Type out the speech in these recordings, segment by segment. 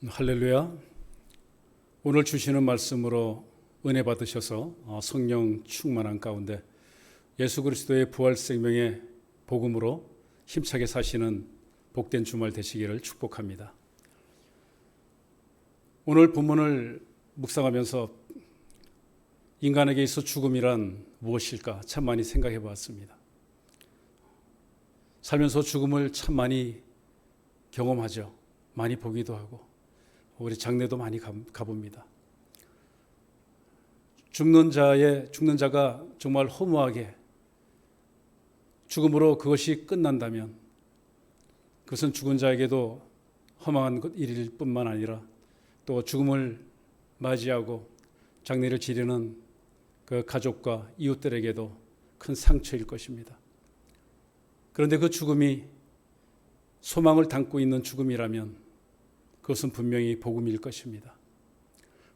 할렐루야. 오늘 주시는 말씀으로 은혜 받으셔서 성령 충만한 가운데 예수 그리스도의 부활 생명의 복음으로 힘차게 사시는 복된 주말 되시기를 축복합니다. 오늘 본문을 묵상하면서 인간에게 있어 죽음이란 무엇일까 참 많이 생각해 보았습니다. 살면서 죽음을 참 많이 경험하죠. 많이 보기도 하고 우리 장례도 많이 가봅니다. 죽는 자가 정말 허무하게 죽음으로 그것이 끝난다면 그것은 죽은 자에게도 허망한 일일 뿐만 아니라 또 죽음을 맞이하고 장례를 지르는 그 가족과 이웃들에게도 큰 상처일 것입니다. 그런데 그 죽음이 소망을 담고 있는 죽음이라면 그것은 분명히 복음일 것입니다.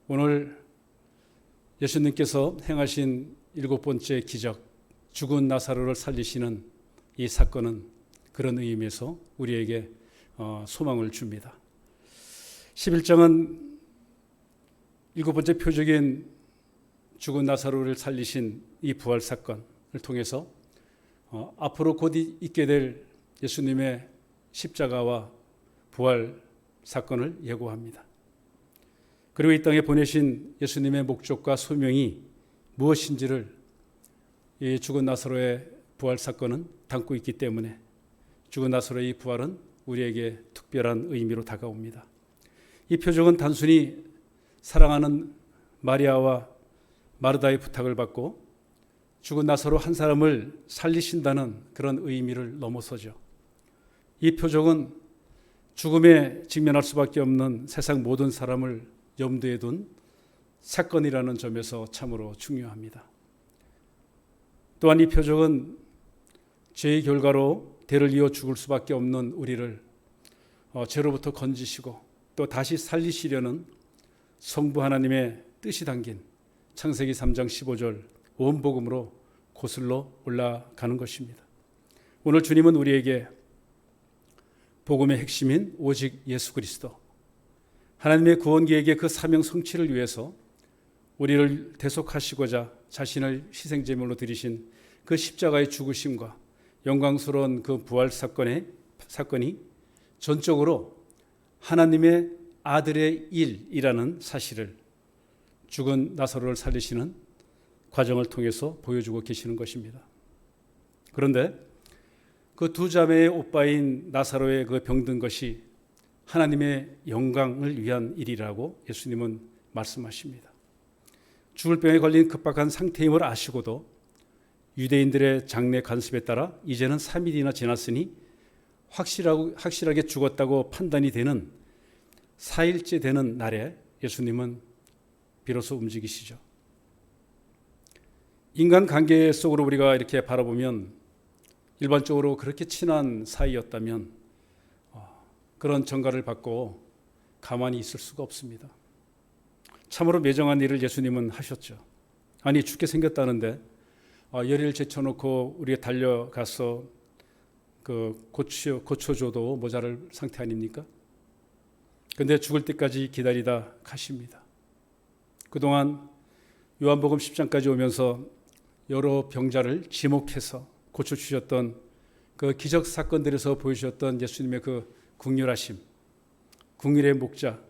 오늘 예수님께서 행하신 7번째 기적, 죽은 나사로를 살리시는 이 사건은 그런 의미에서 우리에게 소망을 줍니다. 11장은 7번째 표적인 죽은 나사로를 살리신 이 부활 사건을 통해서 앞으로 곧 있게 될 예수님의 십자가와 부활 사건을 예고합니다. 그리고 이 땅에 보내신 예수님의 목적과 소명이 무엇인지를 이 죽은 나사로의 부활 사건은 담고 있기 때문에 죽은 나사로의 부활은 우리에게 특별한 의미로 다가옵니다. 이 표적은 단순히 사랑하는 마리아와 마르다의 부탁을 받고 죽은 나사로 한 사람을 살리신다는 그런 의미를 넘어서죠. 이 표적은 죽음에 직면할 수밖에 없는 세상 모든 사람을 염두에 둔 사건이라는 점에서 참으로 중요합니다. 또한 이 표적은 죄의 결과로 대를 이어 죽을 수밖에 없는 우리를 죄로부터 건지시고 또 다시 살리시려는 성부 하나님의 뜻이 담긴 창세기 3장 15절 원복음으로 거슬러 올라가는 것입니다. 오늘 주님은 우리에게 복음의 핵심인 오직 예수 그리스도, 하나님의 구원 계획의 그 사명 성취를 위해서 우리를 대속하시고자 자신을 희생제물로 드리신 그 십자가의 죽으심과 영광스러운 그 부활 사건이 전적으로 하나님의 아들의 일이라는 사실을 죽은 나사로를 살리시는 과정을 통해서 보여주고 계시는 것입니다. 그런데 그 두 자매의 오빠인 나사로의 그 병든 것이 하나님의 영광을 위한 일이라고 예수님은 말씀하십니다. 죽을 병에 걸린 급박한 상태임을 아시고도 유대인들의 장례 관습에 따라 이제는 3일이나 지났으니 확실하게 죽었다고 판단이 되는 4일째 되는 날에 예수님은 비로소 움직이시죠. 인간 관계 속으로 우리가 이렇게 바라보면 일반적으로 그렇게 친한 사이였다면 그런 전가를 받고 가만히 있을 수가 없습니다. 참으로 매정한 일을 예수님은 하셨죠. 아니 죽게 생겼다는데 열의를 제쳐놓고 우리가 달려가서 그 고쳐줘도 모자랄 상태 아닙니까? 그런데 죽을 때까지 기다리다 가십니다. 그동안 요한복음 10장까지 오면서 여러 병자를 지목해서 고쳐주셨던 그 기적 사건들에서 보여주셨던 예수님의 그 긍휼하심, 긍휼의 목자,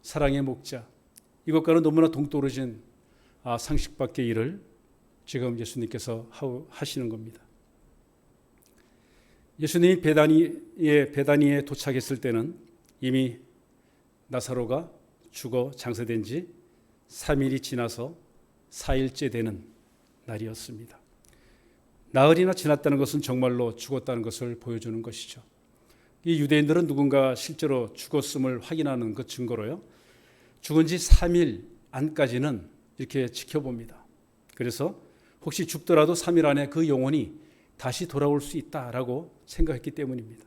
사랑의 목자, 이것과는 너무나 동떨어진 상식 밖의 일을 지금 예수님께서 하시는 겁니다. 예수님이 베다니에 도착했을 때는 이미 나사로가 죽어 장사된 지 3일이 지나서 4일째 되는 날이었습니다. 나흘이나 지났다는 것은 정말로 죽었다는 것을 보여주는 것이죠. 이 유대인들은 누군가 실제로 죽었음을 확인하는 그 증거로요, 죽은 지 3일 안까지는 이렇게 지켜봅니다. 그래서 혹시 죽더라도 3일 안에 그 영혼이 다시 돌아올 수 있다라고 생각했기 때문입니다.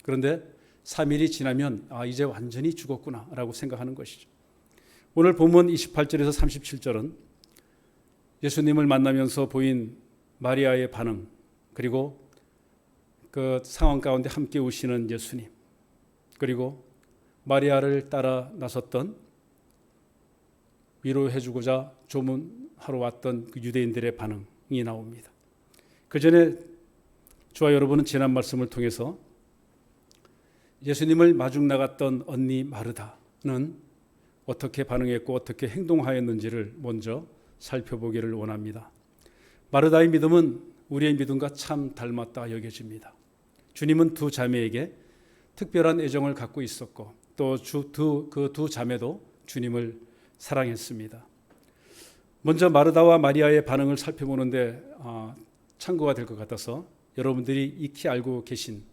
그런데 3일이 지나면 이제 완전히 죽었구나라고 생각하는 것이죠. 오늘 본문 28절에서 37절은 예수님을 만나면서 보인 마리아의 반응, 그리고 그 상황 가운데 함께 오시는 예수님, 그리고 마리아를 따라 나섰던 위로해주고자 조문하러 왔던 그 유대인들의 반응이 나옵니다. 그 전에 저와 여러분은 지난 말씀을 통해서 예수님을 마중 나갔던 언니 마르다는 어떻게 반응했고 어떻게 행동하였는지를 먼저 살펴보기를 원합니다. 마르다의 믿음은 우리의 믿음과 참 닮았다 여겨집니다. 주님은 두 자매에게 특별한 애정을 갖고 있었고 또 그 두 자매도 주님을 사랑했습니다. 먼저 마르다와 마리아의 반응을 살펴보는데 참고가 될 것 같아서 여러분들이 익히 알고 계신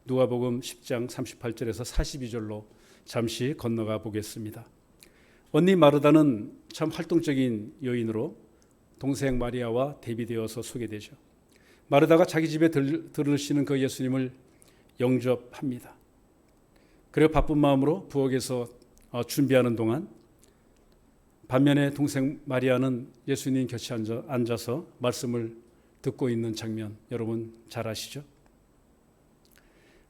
누가복음 10장 38절에서 42절로 잠시 건너가 보겠습니다. 언니 마르다는 참 활동적인 여인으로 동생 마리아와 대비되어서 소개되죠. 마르다가 자기 집에 들으시는 그 예수님을 영접합니다. 그리고 바쁜 마음으로 부엌에서 준비하는 동안 반면에 동생 마리아는 예수님 곁에 앉아서 말씀을 듣고 있는 장면 여러분 잘 아시죠?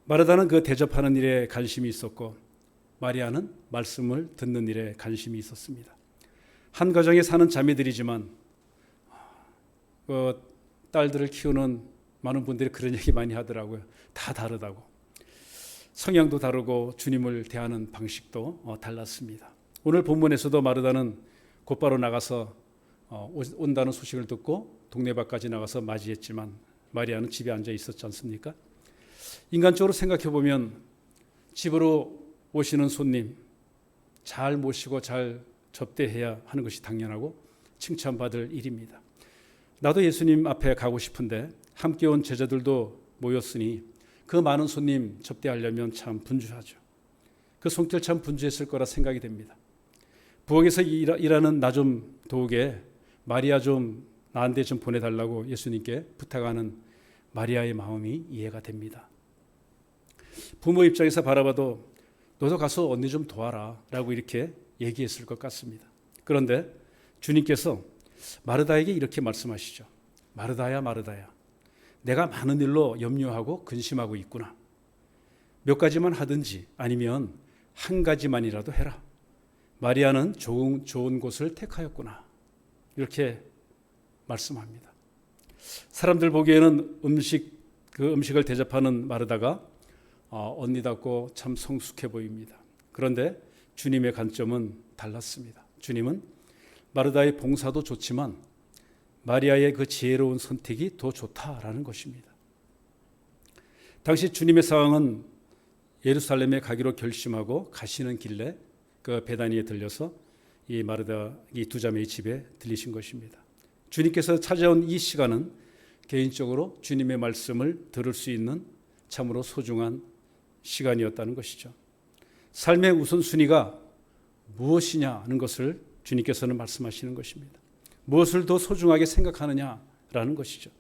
마르다는 그 대접하는 일에 관심이 있었고 마리아는 말씀을 듣는 일에 관심이 있었습니다. 한 가정에 사는 자매들이지만 딸들을 키우는 많은 분들이 그런 얘기 많이 하더라고요. 다 다르다고. 성향도 다르고 주님을 대하는 방식도 달랐습니다. 오늘 본문에서도 마르다는 곧바로 나가서 온다는 소식을 듣고 동네밖까지 나가서 맞이했지만 마리아는 집에 앉아 있었지 않습니까? 인간적으로 생각해 보면 집으로 오시는 손님 잘 모시고 잘 접대해야 하는 것이 당연하고 칭찬받을 일입니다. 나도 예수님 앞에 가고 싶은데 함께 온 제자들도 모였으니 그 많은 손님 접대하려면 참 분주하죠. 그 손길 참 분주했을 거라 생각이 됩니다. 부엌에서 일하는 나 좀 도우게 마리아 좀 나한테 좀 보내달라고 예수님께 부탁하는 마리아의 마음이 이해가 됩니다. 부모 입장에서 바라봐도 너도 가서 언니 좀 도와라 라고 이렇게 얘기했을 것 같습니다. 그런데 주님께서 마르다에게 이렇게 말씀하시죠. 마르다야 마르다야 내가 많은 일로 염려하고 근심하고 있구나. 몇 가지만 하든지 아니면 한 가지만이라도 해라. 마리아는 좋은 곳을 택하였구나. 이렇게 말씀합니다. 사람들 보기에는 그 음식을 대접하는 마르다가 언니답고 참 성숙해 보입니다. 그런데 주님의 관점은 달랐습니다. 주님은 마르다의 봉사도 좋지만 마리아의 그 지혜로운 선택이 더 좋다라는 것입니다. 당시 주님의 상황은 예루살렘에 가기로 결심하고 가시는 길에 그 베다니에 들려서 이 마르다 이 두 자매의 집에 들리신 것입니다. 주님께서 찾아온 이 시간은 개인적으로 주님의 말씀을 들을 수 있는 참으로 소중한 시간이었다는 것이죠. 삶의 우선순위가 무엇이냐는 것을 주님께서는 말씀하시는 것입니다. 무엇을 더 소중하게 생각하느냐라는 것이죠.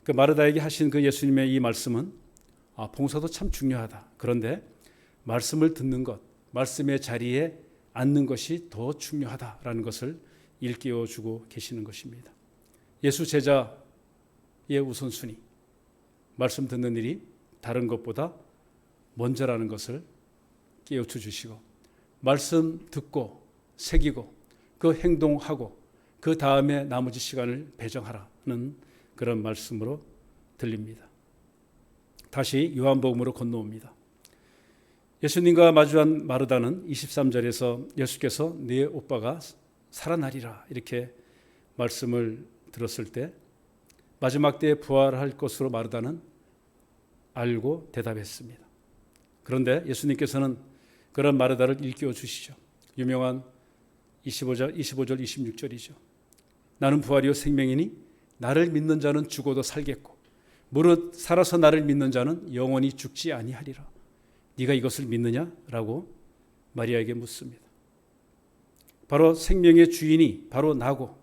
그 마르다에게 하신 그 예수님의 이 말씀은 봉사도 참 중요하다. 그런데 말씀을 듣는 것, 말씀의 자리에 앉는 것이 더 중요하다라는 것을 일깨워주고 계시는 것입니다. 예수 제자의 우선순위, 말씀 듣는 일이 다른 것보다 먼저라는 것을 깨우쳐 주시고 말씀 듣고 새기고 그 행동하고 그 다음에 나머지 시간을 배정하라는 그런 말씀으로 들립니다. 다시 요한복음으로 건너옵니다. 예수님과 마주한 마르다는 23절에서 예수께서 네 오빠가 살아나리라 이렇게 말씀을 들었을 때 마지막 때에 부활할 것으로 마르다는 알고 대답했습니다. 그런데 예수님께서는 그런 마르다를 일깨워 주시죠. 유명한 25절 26절이죠. 나는 부활이요 생명이니 나를 믿는 자는 죽어도 살겠고 무릇 살아서 나를 믿는 자는 영원히 죽지 아니하리라. 네가 이것을 믿느냐라고 마리아에게 묻습니다. 바로 생명의 주인이 바로 나고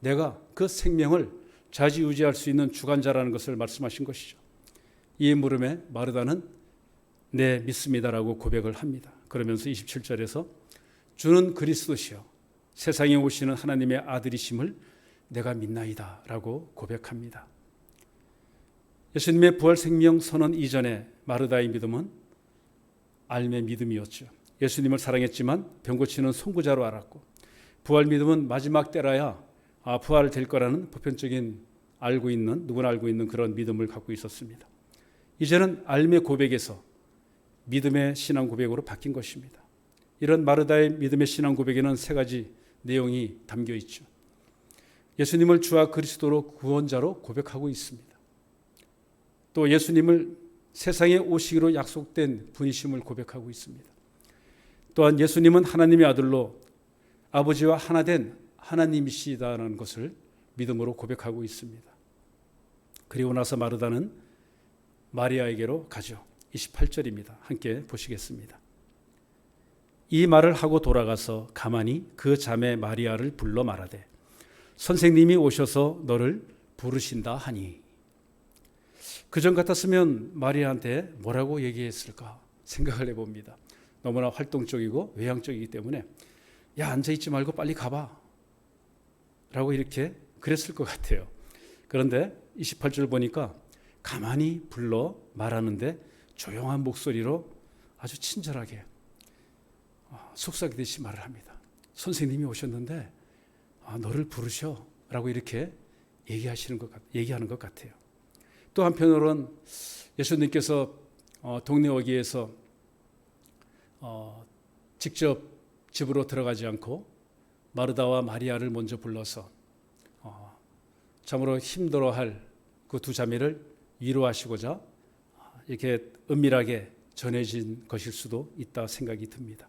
내가 그 생명을 좌지우지할 수 있는 주관자라는 것을 말씀하신 것이죠. 이 물음에 마르다는 네 믿습니다라고 고백을 합니다. 그러면서 27절에서 주는 그리스도시요 세상에 오시는 하나님의 아들이심을 내가 믿나이다 라고 고백합니다. 예수님의 부활 생명 선언 이전에 마르다의 믿음은 알매 믿음이었죠. 예수님을 사랑했지만 병 고치는 송구자로 알았고, 부활 믿음은 마지막 때라야 부활될 거라는 보편적인 누구나 알고 있는 그런 믿음을 갖고 있었습니다. 이제는 알매 고백에서 믿음의 신앙 고백으로 바뀐 것입니다. 이런 마르다의 믿음의 신앙 고백에는 세 가지 내용이 담겨 있죠. 예수님을 주와 그리스도로 구원자로 고백하고 있습니다. 또 예수님을 세상에 오시기로 약속된 분이심을 고백하고 있습니다. 또한 예수님은 하나님의 아들로 아버지와 하나된 하나님이시다는 것을 믿음으로 고백하고 있습니다. 그리고 나서 마르다는 마리아에게로 가죠. 28절입니다. 함께 보시겠습니다. 이 말을 하고 돌아가서 가만히 그 자매 마리아를 불러 말하되 선생님이 오셔서 너를 부르신다 하니. 그전 같았으면 마리아한테 뭐라고 얘기했을까 생각을 해봅니다. 너무나 활동적이고 외향적이기 때문에 야, 앉아있지 말고 빨리 가봐 라고 이렇게 그랬을 것 같아요. 그런데 28절 보니까 가만히 불러 말하는데 조용한 목소리로 아주 친절하게 속삭이듯이 말을 합니다. 선생님이 오셨는데 너를 부르셔 라고 이렇게 얘기하는 것 같아요. 또 한편으로는 예수님께서 동네 어귀에서 직접 집으로 들어가지 않고 마르다와 마리아를 먼저 불러서 참으로 힘들어할 그 두 자매를 위로하시고자 이렇게 은밀하게 전해진 것일 수도 있다 생각이 듭니다.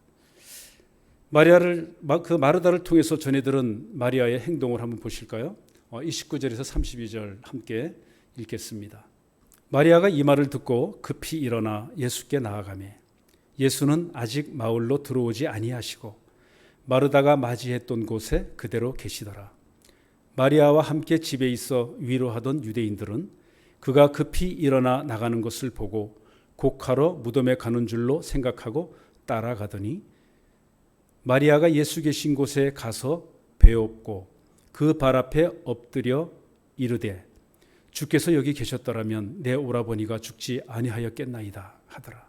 그 마르다를 통해서 전해들은 마리아의 행동을 한번 보실까요? 29절에서 32절 함께 읽겠습니다. 마리아가 이 말을 듣고 급히 일어나 예수께 나아가매 예수는 아직 마을로 들어오지 아니하시고 마르다가 맞이했던 곳에 그대로 계시더라. 마리아와 함께 집에 있어 위로하던 유대인들은 그가 급히 일어나 나가는 것을 보고 곡하러 무덤에 가는 줄로 생각하고 따라가더니 마리아가 예수 계신 곳에 가서 배엎고 그 발 앞에 엎드려 이르되 주께서 여기 계셨더라면 내 오라버니가 죽지 아니하였겠나이다 하더라.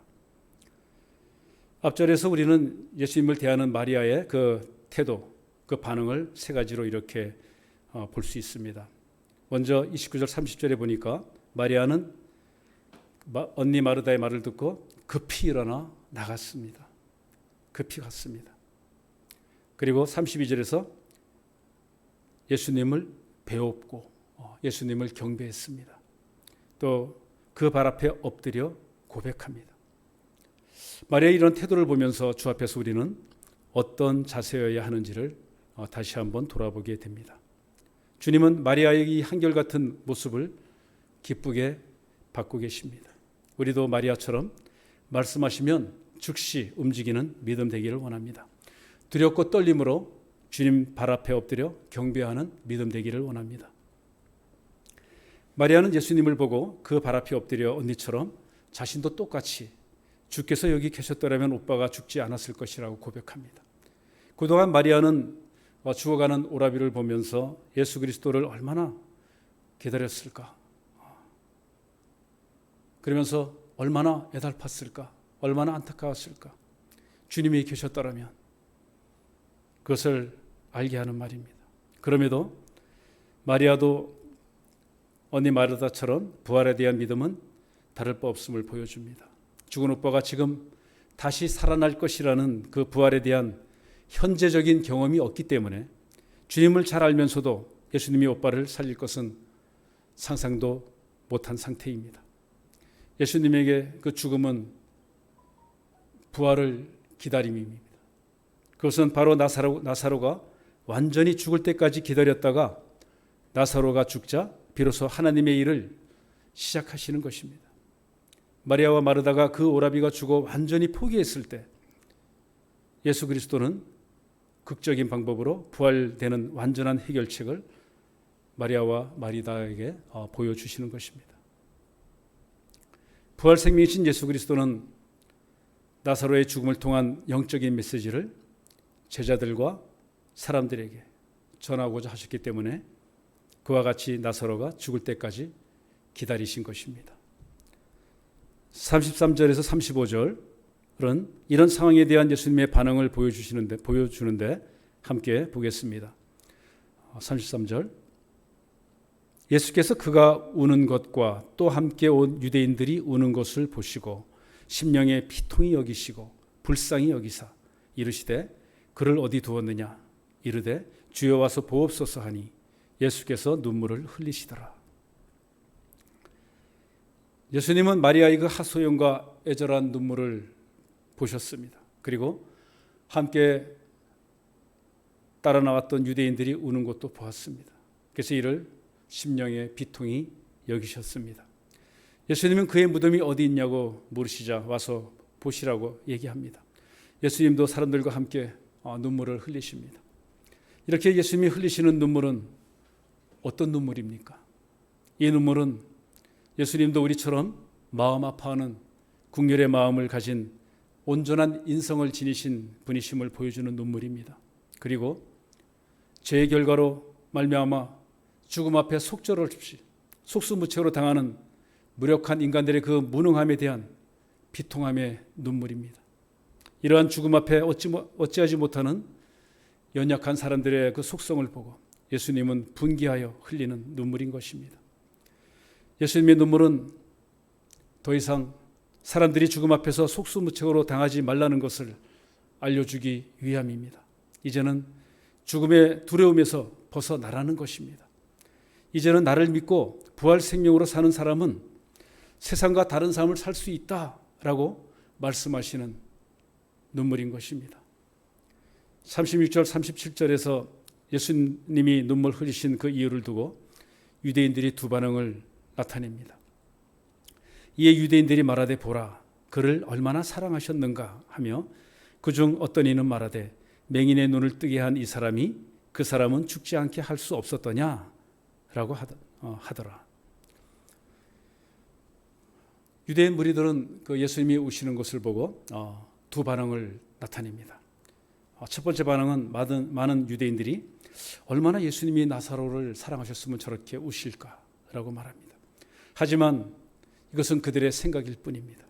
앞절에서 우리는 예수님을 대하는 마리아의 그 태도, 그 반응을 세 가지로 이렇게 볼 수 있습니다. 먼저 29절 30절에 보니까 마리아는 언니 마르다의 말을 듣고 급히 일어나 나갔습니다. 급히 갔습니다. 그리고 32절에서 예수님을 배웁고 예수님을 경배했습니다. 또 그 발 앞에 엎드려 고백합니다. 마리아의 이런 태도를 보면서 주 앞에서 우리는 어떤 자세여야 하는지를 다시 한번 돌아보게 됩니다. 주님은 마리아의 이 한결같은 모습을 기쁘게 받고 계십니다. 우리도 마리아처럼 말씀하시면 즉시 움직이는 믿음 되기를 원합니다. 두렵고 떨림으로 주님 발 앞에 엎드려 경배하는 믿음 되기를 원합니다. 마리아는 예수님을 보고 그 발 앞에 엎드려 언니처럼 자신도 똑같이 주께서 여기 계셨더라면 오빠가 죽지 않았을 것이라고 고백합니다. 그동안 마리아는 죽어가는 오라비를 보면서 예수 그리스도를 얼마나 기다렸을까, 그러면서 얼마나 애달팠을까, 얼마나 안타까웠을까. 주님이 계셨더라면 그것을 알게 하는 말입니다. 그럼에도 마리아도 언니 마르다처럼 부활에 대한 믿음은 다를 바 없음을 보여줍니다. 죽은 오빠가 지금 다시 살아날 것이라는 그 부활에 대한 현재적인 경험이 없기 때문에 주님을 잘 알면서도 예수님이 오빠를 살릴 것은 상상도 못한 상태입니다. 예수님에게 그 죽음은 부활을 기다림입니다. 그것은 바로 나사로가 완전히 죽을 때까지 기다렸다가 나사로가 죽자 비로소 하나님의 일을 시작하시는 것입니다. 마리아와 마르다가 그 오라비가 죽어 완전히 포기했을 때 예수 그리스도는 극적인 방법으로 부활되는 완전한 해결책을 마리아와 마리다에게 보여주시는 것입니다. 부활 생명이신 예수 그리스도는 나사로의 죽음을 통한 영적인 메시지를 제자들과 사람들에게 전하고자 하셨기 때문에 그와 같이 나사로가 죽을 때까지 기다리신 것입니다. 33절에서 35절 이런 상황에 대한 예수님의 반응을 보여주는데 함께 보겠습니다. 33절. 예수께서 그가 우는 것과 또 함께 온 유대인들이 우는 것을 보시고 심령에 비통히 여기시고 불쌍히 여기사 이르시되 그를 어디 두었느냐 이르되 주여 와서 보옵소서 하니 예수께서 눈물을 흘리시더라. 예수님은 마리아의 그 하소연과 애절한 눈물을 보셨습니다. 그리고 함께 따라 나왔던 유대인들이 우는 것도 보았습니다. 그래서 이를 심령의 비통히 여기셨습니다. 예수님은 그의 무덤이 어디 있냐고 물으시자 와서 보시라고 얘기합니다. 예수님도 사람들과 함께 눈물을 흘리십니다. 이렇게 예수님이 흘리시는 눈물은 어떤 눈물입니까? 이 눈물은 예수님도 우리처럼 마음 아파하는 국률의 마음을 가진 온전한 인성을 지니신 분이심을 보여주는 눈물입니다. 그리고 죄의 결과로 말미암아 죽음 앞에 속절없이 속수무책으로 당하는 무력한 인간들의 그 무능함에 대한 비통함의 눈물입니다. 이러한 죽음 앞에 어찌하지 못하는 연약한 사람들의 그 속성을 보고 예수님은 분개하여 흘리는 눈물인 것입니다. 예수님의 눈물은 더 이상 사람들이 죽음 앞에서 속수무책으로 당하지 말라는 것을 알려주기 위함입니다. 이제는 죽음의 두려움에서 벗어나라는 것입니다. 이제는 나를 믿고 부활 생명으로 사는 사람은 세상과 다른 삶을 살 수 있다라고 말씀하시는 눈물인 것입니다. 36절 37절에서 예수님이 눈물 흘리신 그 이유를 두고 유대인들이 두 반응을 나타냅니다. 이에 유대인들이 말하되 보라 그를 얼마나 사랑하셨는가 하며 그중 어떤 이는 말하되 맹인의 눈을 뜨게 한 이 사람이 그 사람은 죽지 않게 할 수 없었더냐 라고 하더라. 유대인 무리들은 그 예수님이 우시는 것을 보고 두 반응을 나타냅니다. 첫 번째 반응은 많은 유대인들이 얼마나 예수님이 나사로를 사랑하셨으면 저렇게 우실까라고 말합니다. 하지만 이것은 그들의 생각일 뿐입니다.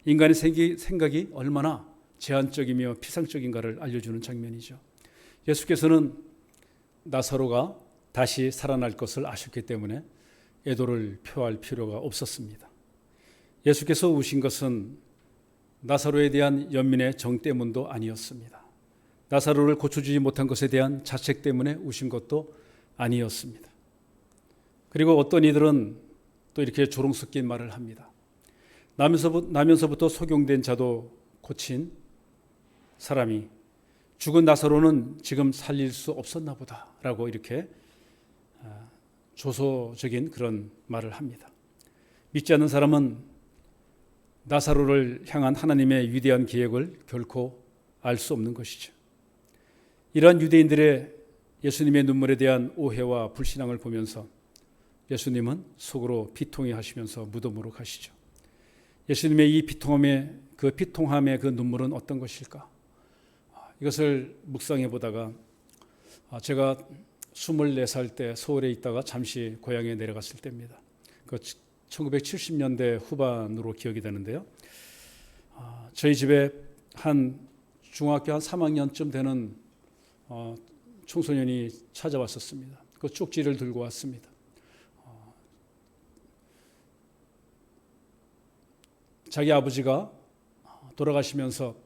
인간의 생각이 얼마나 제한적이며 피상적인가를 알려주는 장면이죠. 예수께서는 나사로가 다시 살아날 것을 아셨기 때문에 애도를 표할 필요가 없었습니다. 예수께서 우신 것은 나사로에 대한 연민의 정 때문도 아니었습니다. 나사로를 고쳐주지 못한 것에 대한 자책 때문에 우신 것도 아니었습니다. 그리고 어떤 이들은 또 이렇게 조롱 섞인 말을 합니다. 나면서부터 속용된 자도 고친 사람이 죽은 나사로는 지금 살릴 수 없었나 보다라고 이렇게 조소적인 그런 말을 합니다. 믿지 않는 사람은 나사로를 향한 하나님의 위대한 계획을 결코 알 수 없는 것이죠. 이러한 유대인들의 예수님의 눈물에 대한 오해와 불신앙을 보면서 예수님은 속으로 비통해 하시면서 무덤으로 가시죠. 예수님의 이 비통함의 그 눈물은 어떤 것일까? 이것을 묵상해 보다가 제가 24살 때 서울에 있다가 잠시 고향에 내려갔을 때입니다. 그 1970년대 후반으로 기억이 되는데요. 저희 집에 중학교 한 3학년쯤 되는 청소년이 찾아왔었습니다. 그 쪽지를 들고 왔습니다. 자기 아버지가 돌아가시면서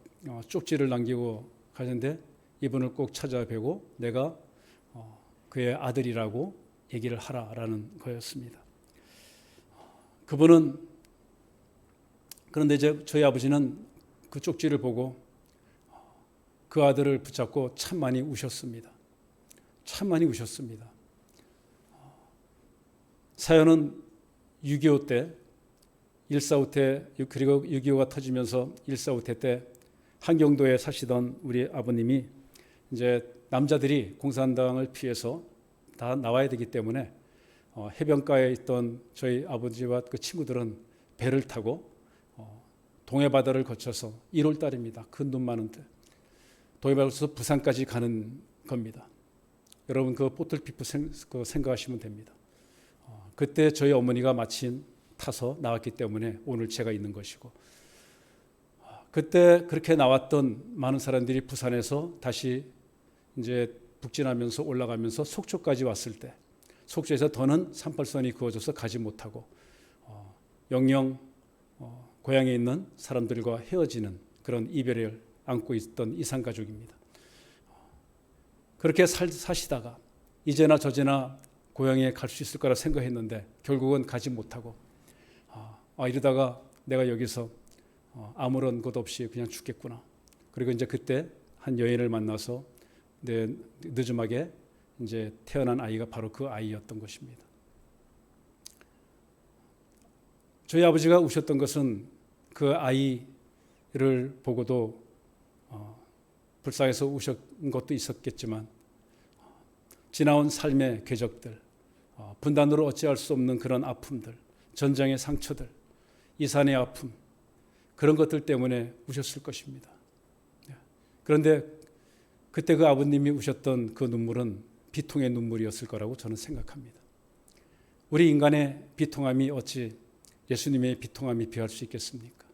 쪽지를 남기고 가는데 이분을 꼭 찾아뵈고 내가 그의 아들이라고 얘기를 하라라는 거였습니다. 그런데 저희 아버지는 그 쪽지를 보고 그 아들을 붙잡고 참 많이 우셨습니다. 참 많이 우셨습니다. 사연은 6.25 때 1.4.5 때 그리고 6.25가 터지면서 1.4.5 때 한경도에 사시던 우리 아버님이 이제 남자들이 공산당을 피해서 다 나와야 되기 때문에 해변가에 있던 저희 아버지와 그 친구들은 배를 타고 동해바다를 거쳐서 1월 달입니다. 큰 눈 많은 때 동해바다를 거쳐서 부산까지 가는 겁니다. 여러분 그 보틀피프 생각하시면 됩니다. 그때 저희 어머니가 마침 타서 나왔기 때문에 오늘 제가 있는 것이고 그때 그렇게 나왔던 많은 사람들이 부산에서 다시 이제 북진하면서 올라가면서 속초까지 왔을 때 속초에서 더는 38선이 그어져서 가지 못하고 영영 고향에 있는 사람들과 헤어지는 그런 이별을 안고 있던 이산가족입니다. 그렇게 사시다가 이제나 저제나 고향에 갈 수 있을 거라 생각했는데 결국은 가지 못하고 이러다가 내가 여기서 아무런 것 없이 그냥 죽겠구나. 그리고 이제 그때 한 여인을 만나서 늦음하게 이제 태어난 아이가 바로 그 아이였던 것입니다. 저희 아버지가 우셨던 것은 그 아이를 보고도 불쌍해서 우신 것도 있었겠지만 지나온 삶의 궤적들, 분단으로 어찌할 수 없는 그런 아픔들, 전쟁의 상처들, 이산의 아픔, 그런 것들 때문에 우셨을 것입니다. 그런데 그때 그 아버님이 우셨던 그 눈물은 비통의 눈물이었을 거라고 저는 생각합니다. 우리 인간의 비통함이 어찌 예수님의 비통함이 비할 수 있겠습니까?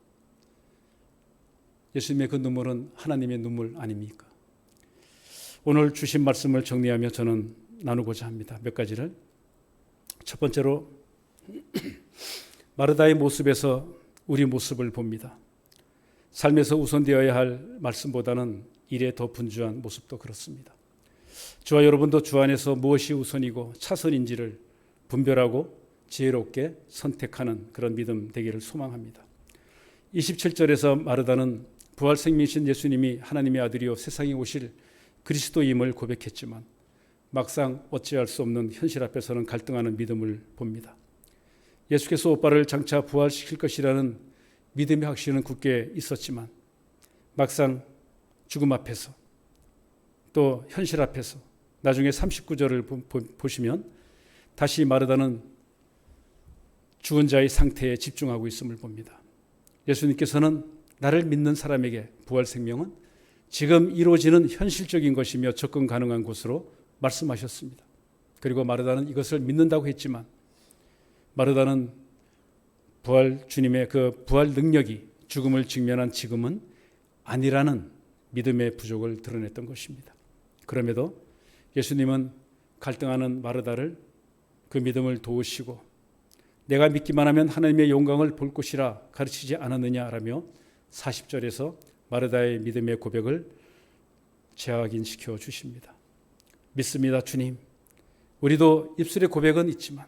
예수님의 그 눈물은 하나님의 눈물 아닙니까? 오늘 주신 말씀을 정리하며 저는 나누고자 합니다. 몇 가지를. 첫 번째로 마르다의 모습에서 우리 모습을 봅니다. 삶에서 우선되어야 할 말씀보다는 일에 더 분주한 모습도 그렇습니다. 저와 여러분도 주 안에서 무엇이 우선이고 차선인지를 분별하고 지혜롭게 선택하는 그런 믿음 되기를 소망합니다. 27절에서 마르다는 부활 생명이신 예수님이 하나님의 아들이요 세상에 오실 그리스도임을 고백했지만 막상 어찌할 수 없는 현실 앞에서는 갈등하는 믿음을 봅니다. 예수께서 오빠를 장차 부활시킬 것이라는 믿음의 확신은 굳게 있었지만 막상 죽음 앞에서 또 현실 앞에서 나중에 39절을 보시면 다시 마르다는 죽은 자의 상태에 집중하고 있음을 봅니다. 예수님께서는 나를 믿는 사람에게 부활 생명은 지금 이루어지는 현실적인 것이며 접근 가능한 곳으로 말씀하셨습니다. 그리고 마르다는 이것을 믿는다고 했지만 마르다는 주님의 그 부활 능력이 죽음을 직면한 지금은 아니라는 믿음의 부족을 드러냈던 것입니다. 그럼에도 예수님은 갈등하는 마르다를 그 믿음을 도우시고 내가 믿기만 하면 하나님의 영광을 볼 것이라 가르치지 않았느냐라며 40절에서 마르다의 믿음의 고백을 재확인시켜 주십니다. 믿습니다, 주님. 우리도 입술의 고백은 있지만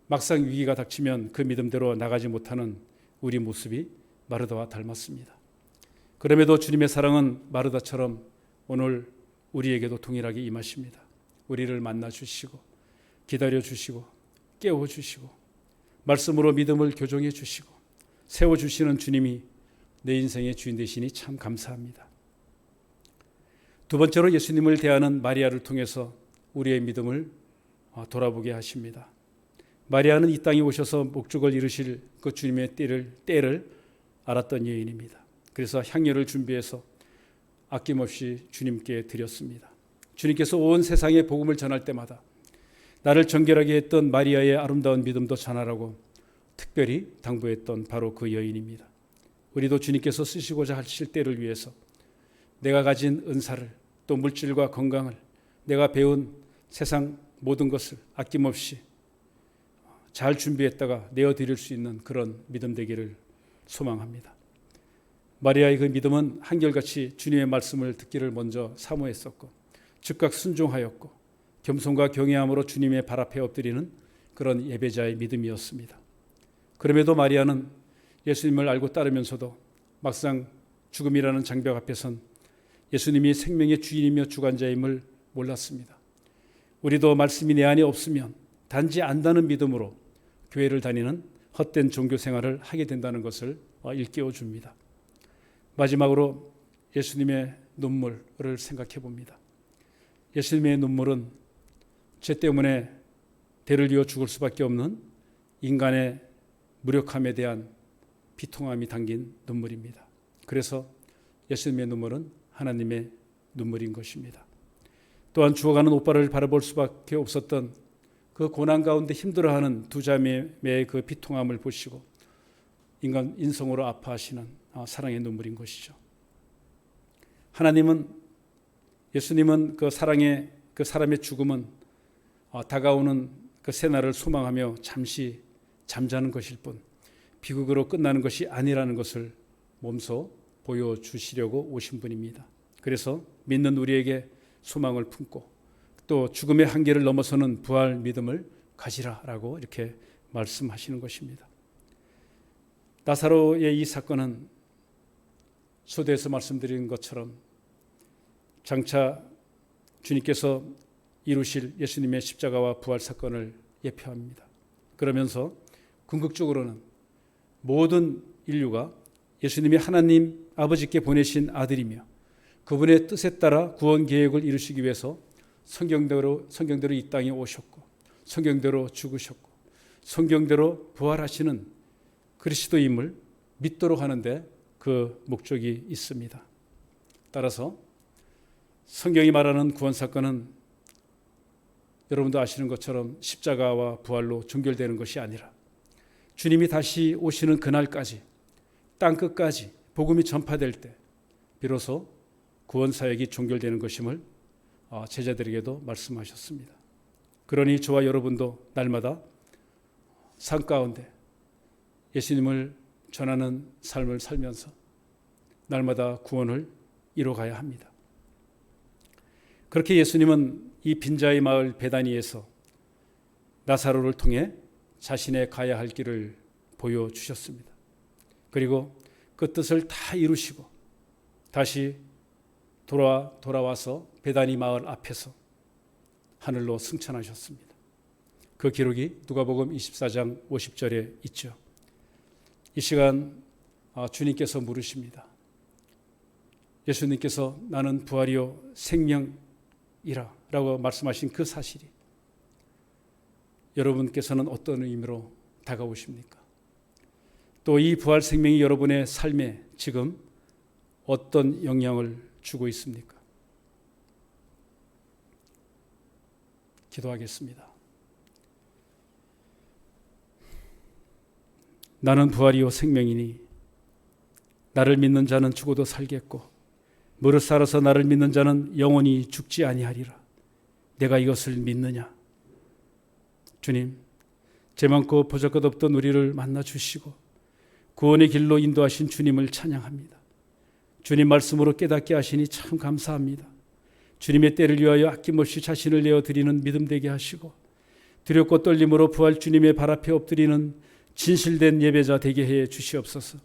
막상 위기가 닥치면 그 믿음대로 나가지 못하는 우리 모습이 마르다와 닮았습니다. 그럼에도 주님의 사랑은 마르다처럼 오늘 우리에게도 동일하게 임하십니다. 우리를 만나 주시고 기다려 주시고 깨워 주시고 말씀으로 믿음을 교정해 주시고 세워 주시는 주님이 내 인생의 주인 되시니 참 감사합니다. 두 번째로 예수님을 대하는 마리아를 통해서 우리의 믿음을 돌아보게 하십니다. 마리아는 이 땅에 오셔서 목적을 이루실 그 주님의 때를 알았던 여인입니다. 그래서 향료를 준비해서 아낌없이 주님께 드렸습니다. 주님께서 온 세상에 복음을 전할 때마다 나를 정결하게 했던 마리아의 아름다운 믿음도 전하라고 특별히 당부했던 바로 그 여인입니다. 우리도 주님께서 쓰시고자 하실 때를 위해서 내가 가진 은사를 또 물질과 건강을 내가 배운 세상 모든 것을 아낌없이 잘 준비했다가 내어드릴 수 있는 그런 믿음 되기를 소망합니다. 마리아의 그 믿음은 한결같이 주님의 말씀을 듣기를 먼저 사모했었고 즉각 순종하였고 겸손과 경외함으로 주님의 발 앞에 엎드리는 그런 예배자의 믿음이었습니다. 그럼에도 마리아는 예수님을 알고 따르면서도 막상 죽음이라는 장벽 앞에선 예수님이 생명의 주인이며 주관자임을 몰랐습니다. 우리도 말씀이 내 안에 없으면 단지 안다는 믿음으로 교회를 다니는 헛된 종교 생활을 하게 된다는 것을 일깨워 줍니다. 마지막으로 예수님의 눈물을 생각해 봅니다. 예수님의 눈물은 죄 때문에 대를 이어 죽을 수밖에 없는 인간의 무력함에 대한 비통함이 담긴 눈물입니다. 그래서 예수님의 눈물은 하나님의 눈물인 것입니다. 또한 죽어가는 오빠를 바라볼 수밖에 없었던 그 고난 가운데 힘들어하는 두 자매의 그 비통함을 보시고 인성으로 아파하시는 사랑의 눈물인 것이죠. 예수님은 그 사람의 죽음은 다가오는 그 새날을 소망하며 잠시 잠자는 것일 뿐 비극으로 끝나는 것이 아니라는 것을 몸소 보여주시려고 오신 분입니다. 그래서 믿는 우리에게 소망을 품고 또 죽음의 한계를 넘어서는 부활 믿음을 가지라라고 이렇게 말씀하시는 것입니다. 나사로의 이 사건은 소대에서 말씀드린 것처럼 장차 주님께서 이루실 예수님의 십자가와 부활 사건을 예표합니다. 그러면서 궁극적으로는 모든 인류가 예수님이 하나님 아버지께 보내신 아들이며 그분의 뜻에 따라 구원 계획을 이루시기 위해서 성경대로 이 땅에 오셨고 성경대로 죽으셨고 성경대로 부활하시는 그리스도임을 믿도록 하는데 그 목적이 있습니다. 따라서 성경이 말하는 구원 사건은 여러분도 아시는 것처럼 십자가와 부활로 종결되는 것이 아니라 주님이 다시 오시는 그날까지 땅끝까지 복음이 전파될 때 비로소 구원 사역이 종결되는 것임을 제자들에게도 말씀하셨습니다. 그러니 저와 여러분도 날마다 삶 가운데 예수님을 전하는 삶을 살면서 날마다 구원을 이뤄가야 합니다. 그렇게 예수님은 이 빈자의 마을 베다니에서 나사로를 통해 자신의 가야 할 길을 보여주셨습니다. 그리고 그 뜻을 다 이루시고 다시 돌아와서 베다니 마을 앞에서 하늘로 승천하셨습니다. 그 기록이 누가복음 24장 50절에 있죠. 이 시간 주님께서 물으십니다. 예수님께서 나는 부활이요 생명이라 라고 말씀하신 그 사실이 여러분께서는 어떤 의미로 다가오십니까? 또 이 부활 생명이 여러분의 삶에 지금 어떤 영향을 주고 있습니까? 기도하겠습니다. 나는 부활이요 생명이니 나를 믿는 자는 죽어도 살겠고 무릇 살아서 나를 믿는 자는 영원히 죽지 아니하리라. 내가 이것을 믿느냐? 주님, 죄 많고 보잘것없던 우리를 만나 주시고 구원의 길로 인도하신 주님을 찬양합니다. 주님 말씀으로 깨닫게 하시니 참 감사합니다. 주님의 때를 위하여 아낌없이 자신을 내어드리는 믿음 되게 하시고 두렵고 떨림으로 부활 주님의 발 앞에 엎드리는 진실된 예배자 되게 해 주시옵소서.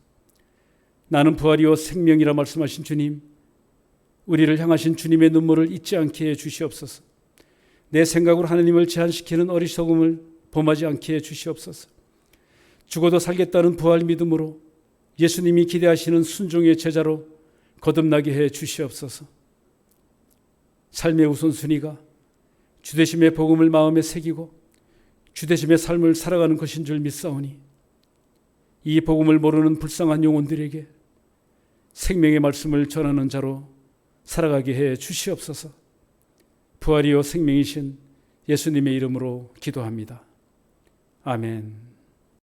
나는 부활이요 생명이라 말씀하신 주님, 우리를 향하신 주님의 눈물을 잊지 않게 해 주시옵소서. 내 생각으로 하나님을 제한시키는 어리석음을 범하지 않게 해 주시옵소서. 죽어도 살겠다는 부활 믿음으로 예수님이 기대하시는 순종의 제자로 거듭나게 해 주시옵소서. 삶의 우선순위가 주되심의 복음을 마음에 새기고 주되심의 삶을 살아가는 것인 줄 믿사오니 이 복음을 모르는 불쌍한 영혼들에게 생명의 말씀을 전하는 자로 살아가게 해 주시옵소서. 부활이요 생명이신 예수님의 이름으로 기도합니다. 아멘.